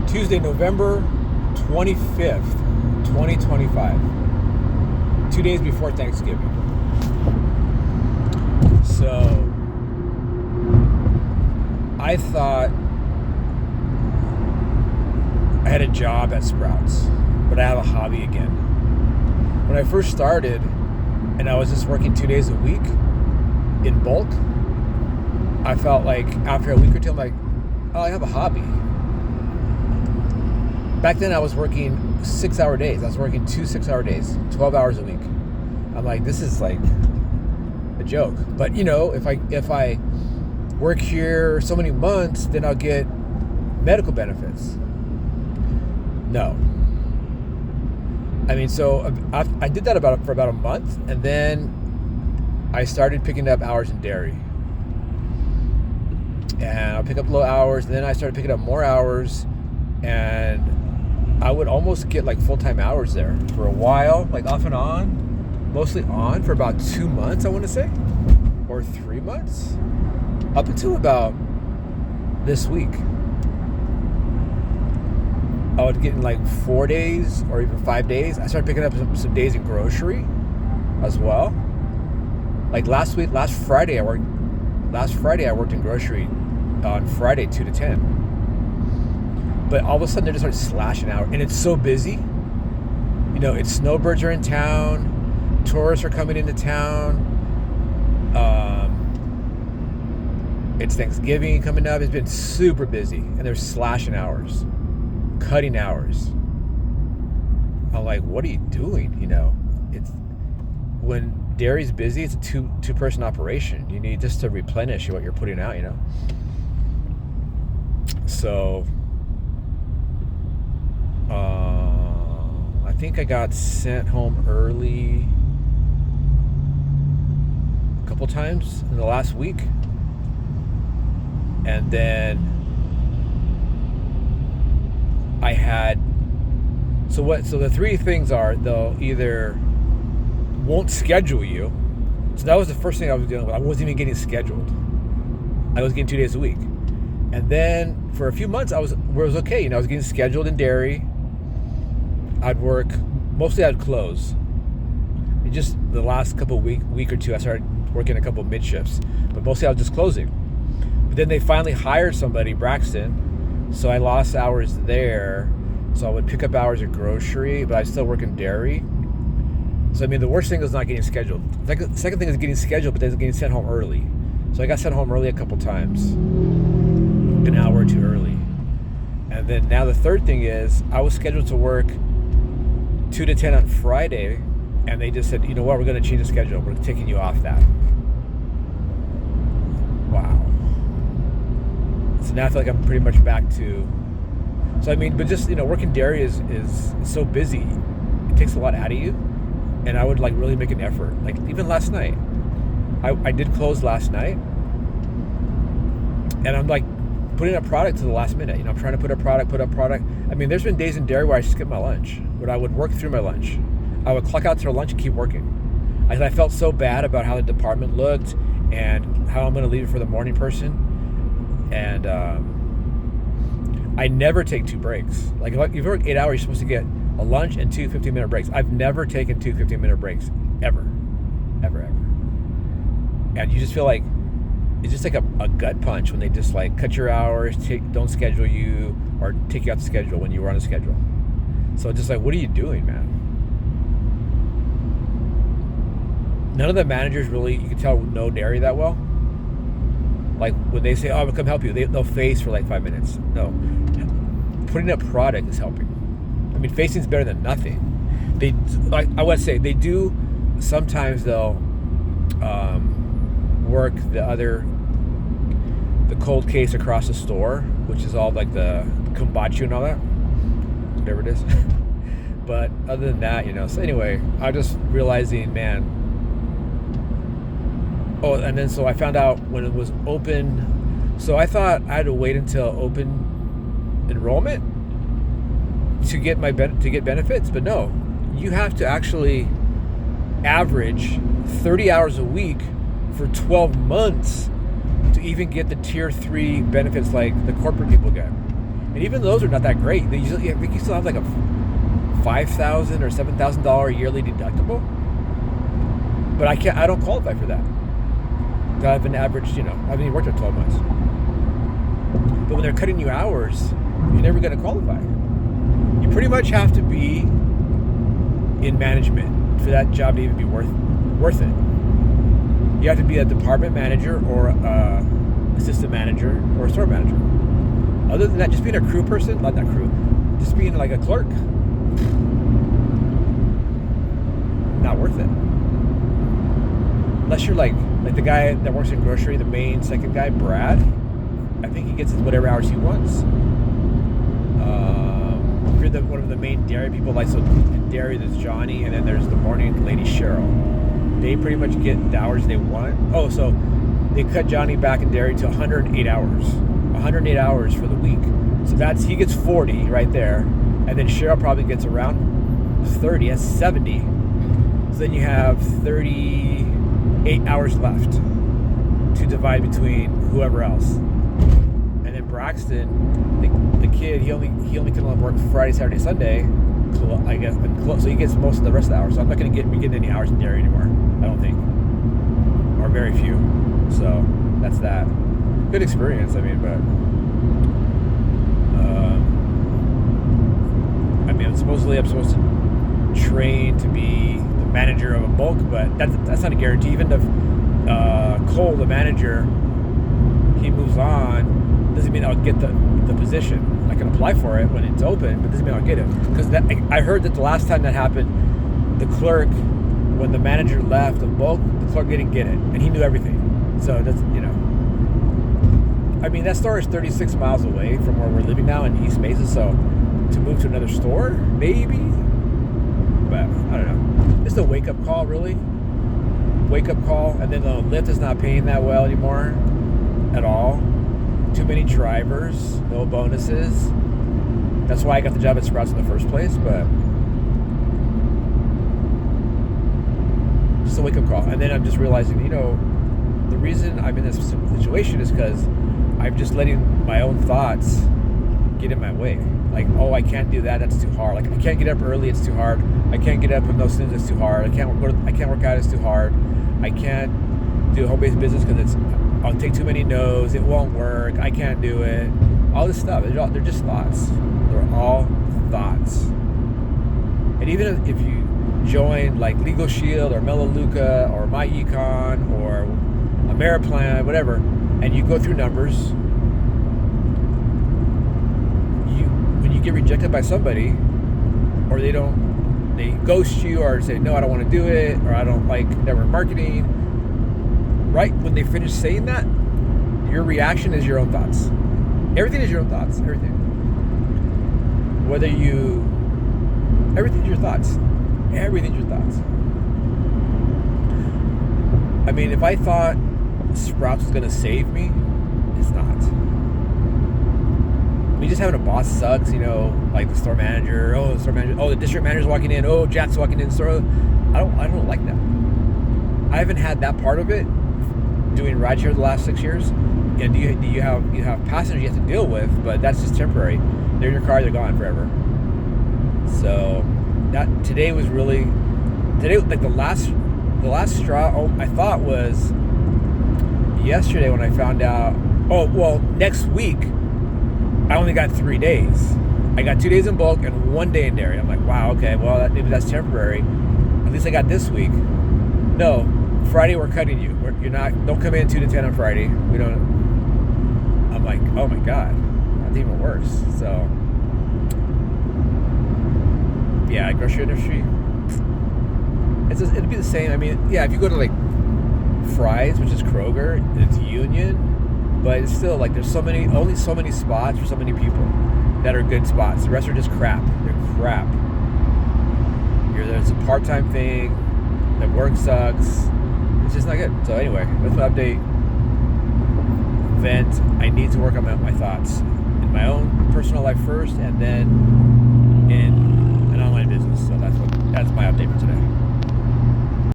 Tuesday, November 25th, 2025. 2 days before Thanksgiving. So, I thought I had a job at Sprouts, but I have a hobby again. When I first started, and I was just working 2 days a week in bulk, I felt like after a week or two, I'm like, oh, I have a hobby. Back then I was working 6-hour days. I was working 2 6-hour days, 12 hours a week. I'm like, this is like a joke. But you know, if I work here so many months, then I'll get medical benefits. No. I mean, so I did that for about a month, and then I started picking up hours in dairy. And I'll pick up low hours, and then I started picking up more hours, and I would almost get like full-time hours there for a while, like off and on, mostly on for about 2 months, I want to say, or 3 months, up until about this week. I would get in like 4 days or even 5 days. I started picking up some days in grocery as well. Like last Friday I worked in grocery on Friday 2 to 10. But all of a sudden they just started slashing out, and it's so busy. You know, it's snowbirds are in town, tourists are coming into town. It's Thanksgiving coming up. It's been super busy, and they're slashing hours, cutting hours. I'm like, what are you doing? You know, it's when dairy's busy, it's a two-person operation. You need just to replenish what you're putting out, you know. So I think I got sent home early a couple times in the last week. And then I had so the three things are, they'll either won't schedule you. So that was the first thing I was dealing with. I wasn't even getting scheduled. I was getting 2 days a week. And then for a few months it was okay. You know, I was getting scheduled in dairy. I'd work, mostly I'd close. And just the last couple week or two, I started working a couple mid shifts, but mostly I was just closing. But then they finally hired somebody, Braxton, so I lost hours there. So I would pick up hours at grocery, but I still work in dairy. So I mean, the worst thing was not getting scheduled. The second thing is getting scheduled, but then getting sent home early. So I got sent home early a couple times, an hour or two early. And then now the third thing is, I was scheduled to work 2 to 10 on Friday, and they just said, you know what, we're going to change the schedule. We're taking you off that. Wow. So now I feel like I'm pretty much back to, so I mean, but just, you know, working dairy is so busy. It takes a lot out of you, and I would like really make an effort. Like even last night, I did close last night, and I'm like putting up product to the last minute. You know, I'm trying to put up product. I mean, there's been days in dairy where I skip my lunch, where I would work through my lunch. I would clock out to lunch and keep working. I felt so bad about how the department looked and how I'm going to leave it for the morning person. And I never take 2 breaks. Like if you work 8 hours, you're supposed to get a lunch and 2 15-minute breaks. I've never taken 2 15-minute breaks, ever. And you just feel like it's just like a gut punch when they just like cut your hours, don't schedule you, or take you out the schedule when you were on a schedule. So just like, what are you doing, man? None of the managers really, you can tell, know dairy that well. Like when they say, oh, I'm gonna come help you, they'll face for like 5 minutes. No, putting up product is helping. I mean, facing is better than nothing. They, like I would say, they do sometimes they'll work the cold case across the store, which is all like the kombucha and all that, whatever it is. But other than that, you know. So anyway, I'm just realizing, man. Oh, and then so I found out when it was open. So I thought I had to wait until open enrollment to get benefits, but no, you have to actually average 30 hours a week for 12 months to even get the tier 3 benefits like the corporate people get. And even those are not that great. I think you still have like a $5,000 or $7,000 yearly deductible. But I don't qualify for that. I have an average, I haven't even worked there 12 months. But when they're cutting you hours, you're never going to qualify. You pretty much have to be in management for that job to even be worth it. You have to be a department manager or assistant manager or a store manager. Other than that, just being a crew person, not that crew, just being like a clerk, not worth it. Unless you're like the guy that works in grocery, the main second guy, Brad. I think he gets whatever hours he wants. If you're one of the main dairy people, like so in dairy there's Johnny, and then there's the morning lady Cheryl. They pretty much get the hours they want. Oh, so they cut Johnny back in dairy to 108 hours. 108 hours for the week. So he gets 40 right there. And then Cheryl probably gets around 30. That's 70. So then you have 38 hours left to divide between whoever else. And then Braxton, the kid, he only can only work Friday, Saturday, Sunday, I guess, so he gets most of the rest of the hours. So I'm not going to be getting any hours in dairy anymore, I don't think, or very few. So that's that. Good experience, but I'm supposed to train to be the manager of a bulk, but that's not a guarantee. Even if Cole, the manager, he moves on, doesn't mean I'll get the position. I can apply for it when it's open, but doesn't mean I'll get it. Because I heard that the last time that happened, the clerk, when the manager left of bulk, the clerk didn't get it, and he knew everything. So that's that store is 36 miles away from where we're living now in East Mesa. So to move to another store, maybe, but I don't know. It's a wake up call, really. Wake up call, and then the Lyft is not paying that well anymore, at all. Too many drivers, no bonuses. That's why I got the job at Sprouts in the first place, but just a wake-up call. And then I'm just realizing, the reason I'm in this situation is because I'm just letting my own thoughts get in my way. Like, oh, I can't do that, that's too hard. Like, I can't get up early, it's too hard. I can't get up with no snooze, it's too hard. I can't work out, it's too hard. I can't do home-based business because I'll take too many no's, it won't work, I can't do it. All this stuff, they're just thoughts. They're all thoughts. And even if you join like Legal Shield or Melaleuca or My Econ or Ameriplan, whatever, and you go through numbers, when you get rejected by somebody, or they ghost you or say, no, I don't want to do it, or I don't like network marketing, right when they finish saying that, your reaction is your own thoughts. Everything is your own thoughts. Everything. Everything's your thoughts. Everything's your thoughts. If I thought Sprouts was going to save me, it's not. Just having a boss sucks, like the store manager, the district manager's walking in, Jack's walking in the store. I don't like that. I haven't had that part of it doing rideshare the last 6 years. And you have passengers you have to deal with, but that's just temporary. They're in your car, they're gone forever. So today was really like the last straw. I thought was yesterday when I found out. Next week I only got 3 days. I got 2 days in bulk and 1 day in dairy. I'm like, wow, okay, well maybe that's temporary. At least I got this week. No, Friday we're cutting you. Don't come in 2 to 10 on Friday. We don't. I'm like, oh my God, that's even worse. So, yeah, grocery industry. It'd be the same. If you go to like Fry's, which is Kroger, it's union, but it's still like there's only so many spots for so many people that are good spots. The rest are just crap. They're crap. There's a part-time thing. The work sucks. It's just not good. So anyway, that's my update. Vent. I need to work on my thoughts in my own personal life first, and then in an online business. So that's my update for today.